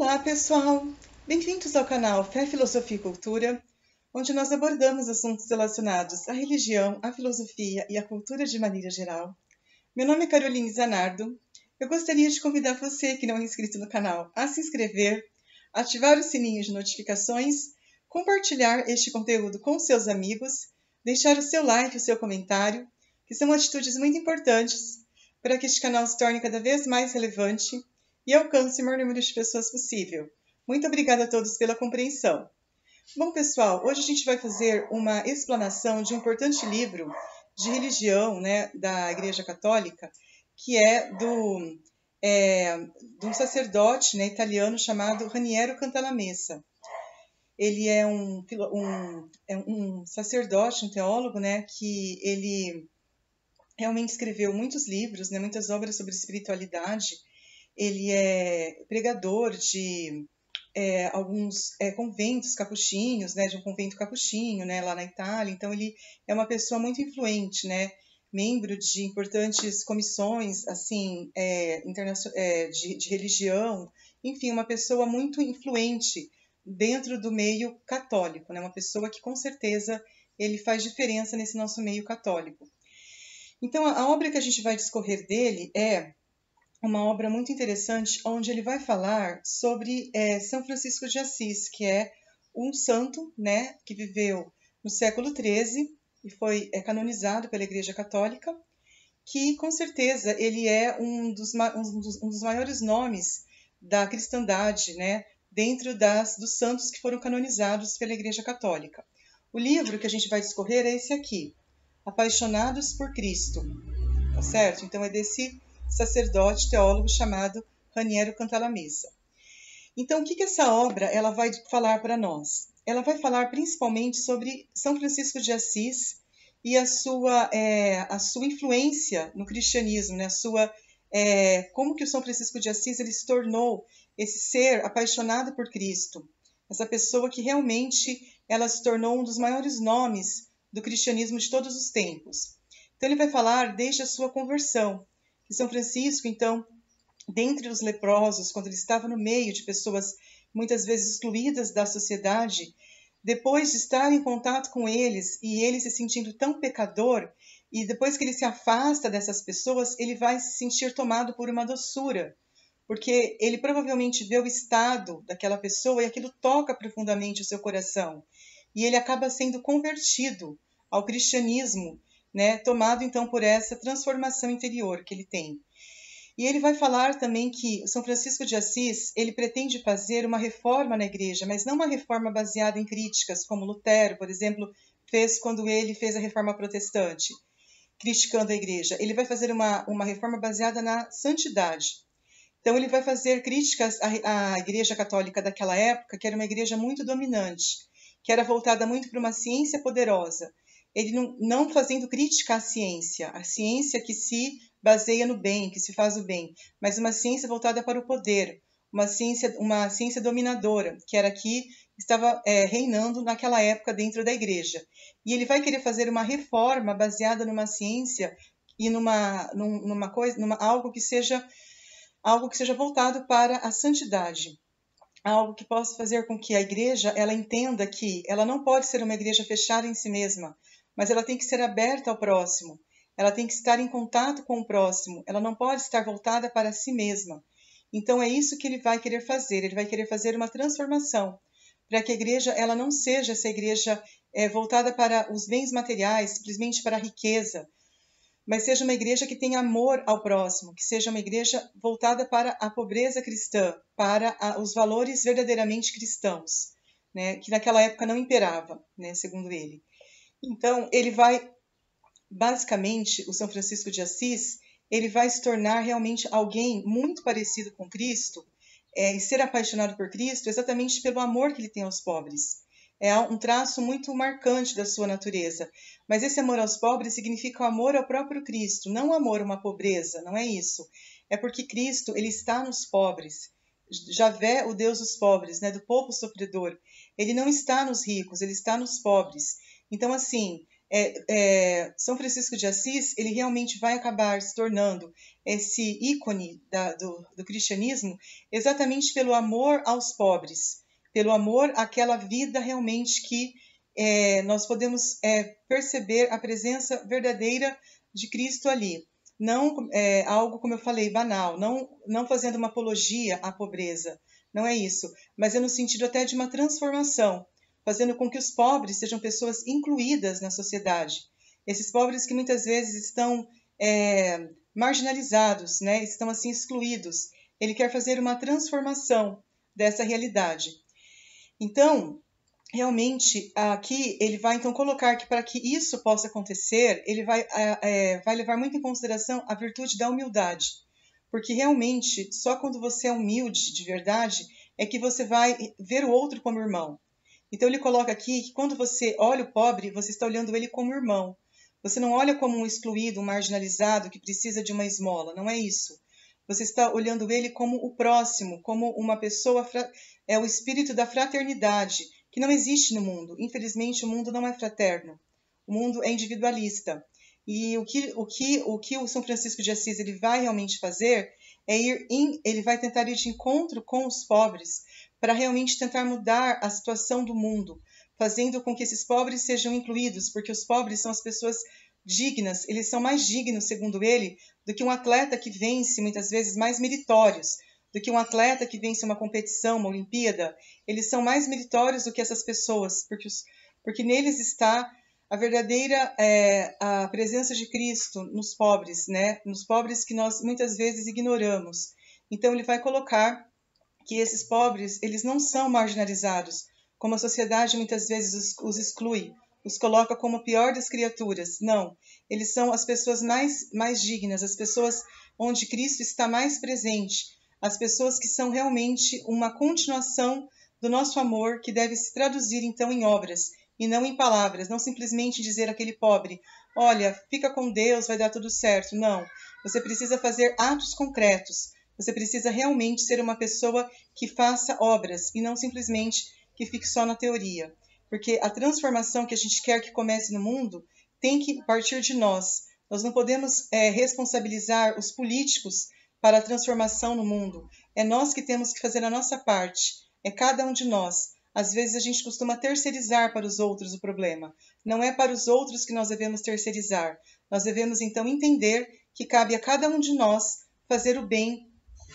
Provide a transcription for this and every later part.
Olá, pessoal! Bem-vindos ao canal Fé, Filosofia e Cultura, onde nós abordamos assuntos relacionados à religião, à filosofia e à cultura de maneira geral. Meu nome é Caroline Zanardo. Eu gostaria de convidar você que não é inscrito no canal a se inscrever, ativar o sininho de notificações, compartilhar este conteúdo com seus amigos, deixar o seu like e o seu comentário, que são atitudes muito importantes para que este canal se torne cada vez mais relevante e alcance o maior número de pessoas possível. Muito obrigada a todos pela compreensão. Bom, pessoal, hoje a gente vai fazer uma explanação de um importante livro de religião, da Igreja Católica, que é de um sacerdote, italiano chamado Raniero Cantalamessa. Ele é um sacerdote, um teólogo, que ele realmente escreveu muitos livros, muitas obras sobre espiritualidade. Ele é pregador de alguns conventos capuchinhos, de um convento capuchinho, lá na Itália. Então, ele é uma pessoa muito influente, membro de importantes comissões, assim, de religião. Enfim, uma pessoa muito influente dentro do meio católico, uma pessoa que, com certeza, ele faz diferença nesse nosso meio católico. Então, a obra que a gente vai discorrer dele é uma obra muito interessante, onde ele vai falar sobre São Francisco de Assis, que é um santo, que viveu no século XIII e foi canonizado pela Igreja Católica, que com certeza ele é um dos maiores nomes da cristandade, dentro dos santos que foram canonizados pela Igreja Católica. O livro que a gente vai discorrer é esse aqui, Apaixonados por Cristo, tá certo? Então é desse sacerdote teólogo chamado Raniero Cantalamessa. Então, o que essa obra ela vai falar para nós? Ela vai falar principalmente sobre São Francisco de Assis e a sua influência no cristianismo, como que o São Francisco de Assis ele se tornou esse ser apaixonado por Cristo, essa pessoa que realmente ela se tornou um dos maiores nomes do cristianismo de todos os tempos. Então, ele vai falar desde a sua conversão. E São Francisco, então, dentre os leprosos, quando ele estava no meio de pessoas muitas vezes excluídas da sociedade, depois de estar em contato com eles e ele se sentindo tão pecador, e depois que ele se afasta dessas pessoas, ele vai se sentir tomado por uma doçura, porque ele provavelmente vê o estado daquela pessoa e aquilo toca profundamente o seu coração. E ele acaba sendo convertido ao cristianismo, tomado então por essa transformação interior que ele tem. E ele vai falar também que São Francisco de Assis, ele pretende fazer uma reforma na igreja, mas não uma reforma baseada em críticas, como Lutero, por exemplo, fez quando ele fez a reforma protestante, criticando a igreja. Ele vai fazer uma reforma baseada na santidade. Então, ele vai fazer críticas à igreja católica daquela época, que era uma igreja muito dominante, que era voltada muito para uma ciência poderosa. Ele não fazendo crítica à ciência que se baseia no bem, que se faz o bem, mas uma ciência voltada para o poder, uma ciência dominadora, que era que estava reinando naquela época dentro da igreja. E ele vai querer fazer uma reforma baseada numa ciência e algo que seja voltado para a santidade. Algo que possa fazer com que a igreja ela entenda que ela não pode ser uma igreja fechada em si mesma, mas ela tem que ser aberta ao próximo, ela tem que estar em contato com o próximo, ela não pode estar voltada para si mesma. Então é isso que ele vai querer fazer uma transformação, para que a igreja ela não seja essa igreja voltada para os bens materiais, simplesmente para a riqueza, mas seja uma igreja que tenha amor ao próximo, que seja uma igreja voltada para a pobreza cristã, para os valores verdadeiramente cristãos, que naquela época não imperava, segundo ele. Então, ele vai, basicamente, o São Francisco de Assis, ele vai se tornar realmente alguém muito parecido com Cristo, e ser apaixonado por Cristo exatamente pelo amor que ele tem aos pobres. É um traço muito marcante da sua natureza. Mas esse amor aos pobres significa o amor ao próprio Cristo, não o amor a uma pobreza, não é isso. É porque Cristo, ele está nos pobres. Javé, o Deus dos pobres, do povo sofredor. Ele não está nos ricos, ele está nos pobres. Então, assim, São Francisco de Assis, ele realmente vai acabar se tornando esse ícone do cristianismo exatamente pelo amor aos pobres, pelo amor àquela vida realmente que nós podemos perceber a presença verdadeira de Cristo ali. Não algo, como eu falei, banal, não fazendo uma apologia à pobreza, não é isso, mas é no sentido até de uma transformação, fazendo com que os pobres sejam pessoas incluídas na sociedade. Esses pobres que muitas vezes estão marginalizados, né? Estão assim excluídos. Ele quer fazer uma transformação dessa realidade. Então, realmente, aqui ele vai então colocar que para que isso possa acontecer, ele vai levar muito em consideração a virtude da humildade. Porque realmente, só quando você é humilde de verdade, é que você vai ver o outro como irmão. Então ele coloca aqui que quando você olha o pobre, você está olhando ele como irmão. Você não olha como um excluído, um marginalizado que precisa de uma esmola, não é isso. Você está olhando ele como o próximo, como uma pessoa, é o espírito da fraternidade, que não existe no mundo. Infelizmente, o mundo não é fraterno. O mundo é individualista. E o que o São Francisco de Assis ele vai realmente fazer ele vai tentar ir de encontro com os pobres para realmente tentar mudar a situação do mundo, fazendo com que esses pobres sejam incluídos, porque os pobres são as pessoas dignas, eles são mais dignos, segundo ele, do que um atleta que vence, muitas vezes, mais meritórios, do que um atleta que vence uma competição, uma Olimpíada. Eles são mais meritórios do que essas pessoas, porque neles está a verdadeira a presença de Cristo nos pobres, né? Nos pobres que nós muitas vezes ignoramos. Então ele vai colocar que esses pobres, eles não são marginalizados, como a sociedade muitas vezes os exclui, os coloca como a pior das criaturas. Não, eles são as pessoas mais dignas, as pessoas onde Cristo está mais presente, as pessoas que são realmente uma continuação do nosso amor, que deve se traduzir então em obras, e não em palavras, não simplesmente dizer àquele pobre, olha, fica com Deus, vai dar tudo certo. Não, você precisa fazer atos concretos, você precisa realmente ser uma pessoa que faça obras e não simplesmente que fique só na teoria. Porque a transformação que a gente quer que comece no mundo tem que partir de nós. Nós não podemos responsabilizar os políticos para a transformação no mundo. É nós que temos que fazer a nossa parte. É cada um de nós. Às vezes a gente costuma terceirizar para os outros o problema. Não é para os outros que nós devemos terceirizar. Nós devemos então entender que cabe a cada um de nós fazer o bem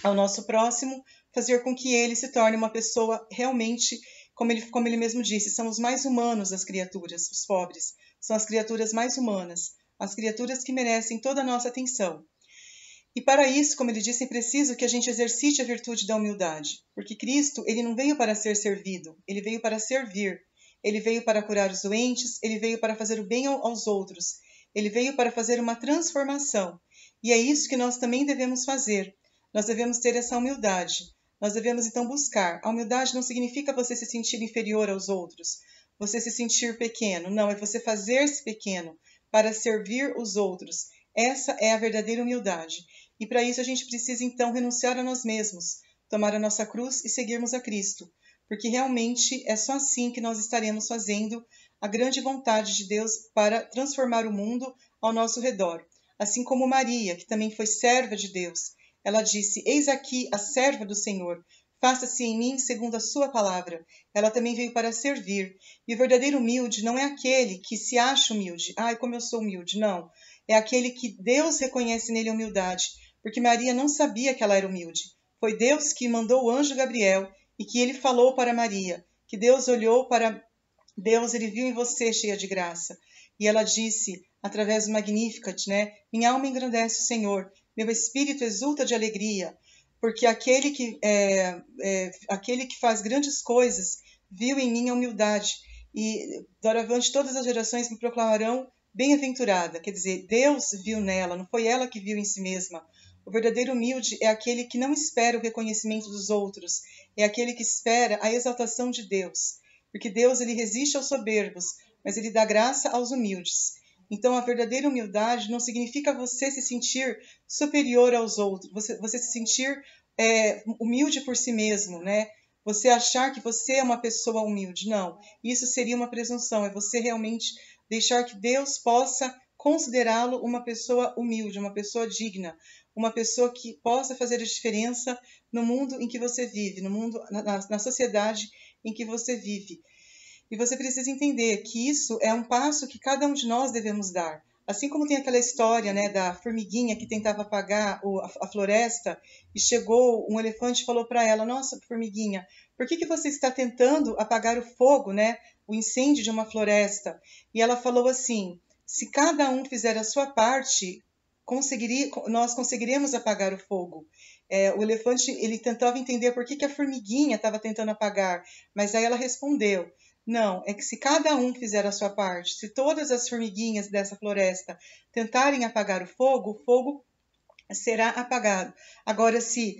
ao nosso próximo, fazer com que ele se torne uma pessoa realmente, como ele mesmo disse, são os mais humanos das criaturas, os pobres. São as criaturas mais humanas, as criaturas que merecem toda a nossa atenção. E para isso, como ele disse, é preciso que a gente exercite a virtude da humildade, porque Cristo, ele não veio para ser servido, ele veio para servir. Ele veio para curar os doentes, ele veio para fazer o bem aos outros, ele veio para fazer uma transformação. E é isso que nós também devemos fazer. Nós devemos ter essa humildade. Nós devemos então buscar. A humildade não significa você se sentir inferior aos outros, você se sentir pequeno. Não, é você fazer-se pequeno para servir os outros. Essa é a verdadeira humildade. E para isso a gente precisa então renunciar a nós mesmos, tomar a nossa cruz e seguirmos a Cristo, porque realmente é só assim que nós estaremos fazendo a grande vontade de Deus para transformar o mundo ao nosso redor. Assim como Maria, que também foi serva de Deus, ela disse: eis aqui a serva do Senhor, faça-se em mim segundo a sua palavra. Ela também veio para servir. E o verdadeiro humilde não é aquele que se acha humilde. Ai, como eu sou humilde. Não. É aquele que Deus reconhece nele a humildade, porque Maria não sabia que ela era humilde. Foi Deus que mandou o anjo Gabriel e que ele falou para Maria, que Deus olhou para Deus, ele viu em você cheia de graça. E ela disse, através do Magnificat, né? Minha alma engrandece o Senhor, meu espírito exulta de alegria, porque aquele que faz grandes coisas viu em mim a humildade. E doravante todas as gerações me proclamarão bem-aventurada. Quer dizer, Deus viu nela, não foi ela que viu em si mesma. O verdadeiro humilde é aquele que não espera o reconhecimento dos outros, é aquele que espera a exaltação de Deus. Porque Deus, ele resiste aos soberbos, mas ele dá graça aos humildes. Então, a verdadeira humildade não significa você se sentir superior aos outros, você se sentir humilde por si mesmo, né? Você achar que você é uma pessoa humilde. Não, isso seria uma presunção, é você realmente deixar que Deus possa considerá-lo uma pessoa humilde, uma pessoa digna, uma pessoa que possa fazer a diferença no mundo em que você vive, no mundo, na sociedade em que você vive. E você precisa entender que isso é um passo que cada um de nós devemos dar. Assim como tem aquela história, né, da formiguinha que tentava apagar a floresta e chegou um elefante e falou para ela: "Nossa, formiguinha, por que você está tentando apagar o fogo, né, o incêndio de uma floresta?" E ela falou assim: "Se cada um fizer a sua parte, nós conseguiríamos apagar o fogo." O elefante, ele tentava entender por que a formiguinha estava tentando apagar, mas aí ela respondeu: "Não, é que se cada um fizer a sua parte, se todas as formiguinhas dessa floresta tentarem apagar o fogo será apagado. Agora, se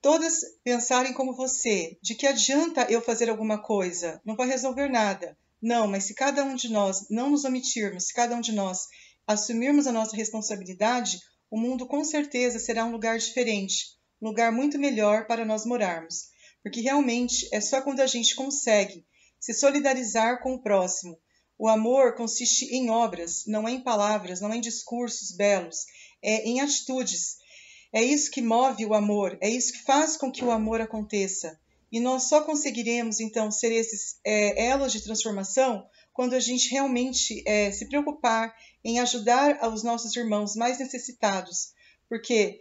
todas pensarem como você, de que adianta eu fazer alguma coisa? Não vai resolver nada. Não, mas se cada um de nós não nos omitirmos, se cada um de nós assumirmos a nossa responsabilidade, o mundo com certeza será um lugar diferente, um lugar muito melhor para nós morarmos. Porque realmente é só quando a gente consegue se solidarizar com o próximo. O amor consiste em obras, não é em palavras, não é em discursos belos, é em atitudes. É isso que move o amor, é isso que faz com que o amor aconteça. E nós só conseguiremos, então, ser esses elos de transformação quando a gente realmente se preocupar em ajudar os nossos irmãos mais necessitados. Porque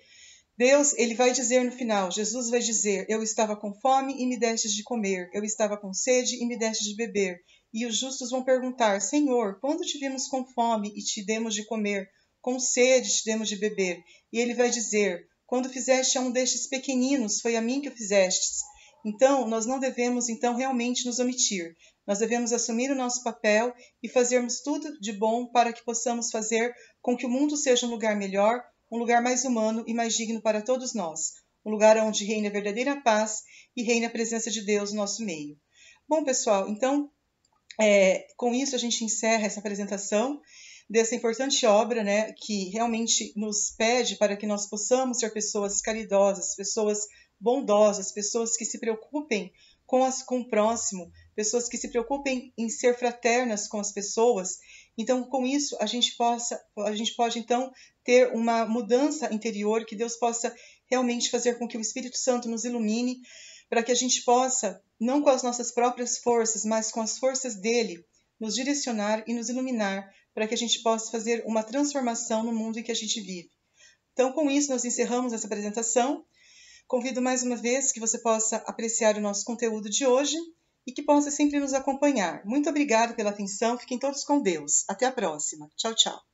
Deus, ele vai dizer no final, Jesus vai dizer: "Eu estava com fome e me destes de comer, eu estava com sede e me destes de beber." E os justos vão perguntar: "Senhor, quando te vimos com fome e te demos de comer, com sede te demos de beber?" E ele vai dizer: "Quando fizeste a um destes pequeninos, foi a mim que o fizestes." Então, nós não devemos então realmente nos omitir. Nós devemos assumir o nosso papel e fazermos tudo de bom para que possamos fazer com que o mundo seja um lugar melhor, um lugar mais humano e mais digno para todos nós, um lugar onde reina a verdadeira paz e reina a presença de Deus no nosso meio. Bom, pessoal, então, com isso a gente encerra essa apresentação dessa importante obra, né, que realmente nos pede para que nós possamos ser pessoas caridosas, pessoas bondosas, pessoas que se preocupem com o próximo, pessoas que se preocupem em ser fraternas com as pessoas. Então, com isso, a gente pode então ter uma mudança interior, que Deus possa realmente fazer com que o Espírito Santo nos ilumine, para que a gente possa, não com as nossas próprias forças, mas com as forças dele, nos direcionar e nos iluminar, para que a gente possa fazer uma transformação no mundo em que a gente vive. Então, com isso, nós encerramos essa apresentação. Convido mais uma vez que você possa apreciar o nosso conteúdo de hoje e que possa sempre nos acompanhar. Muito obrigada pela atenção. Fiquem todos com Deus. Até a próxima. Tchau, tchau.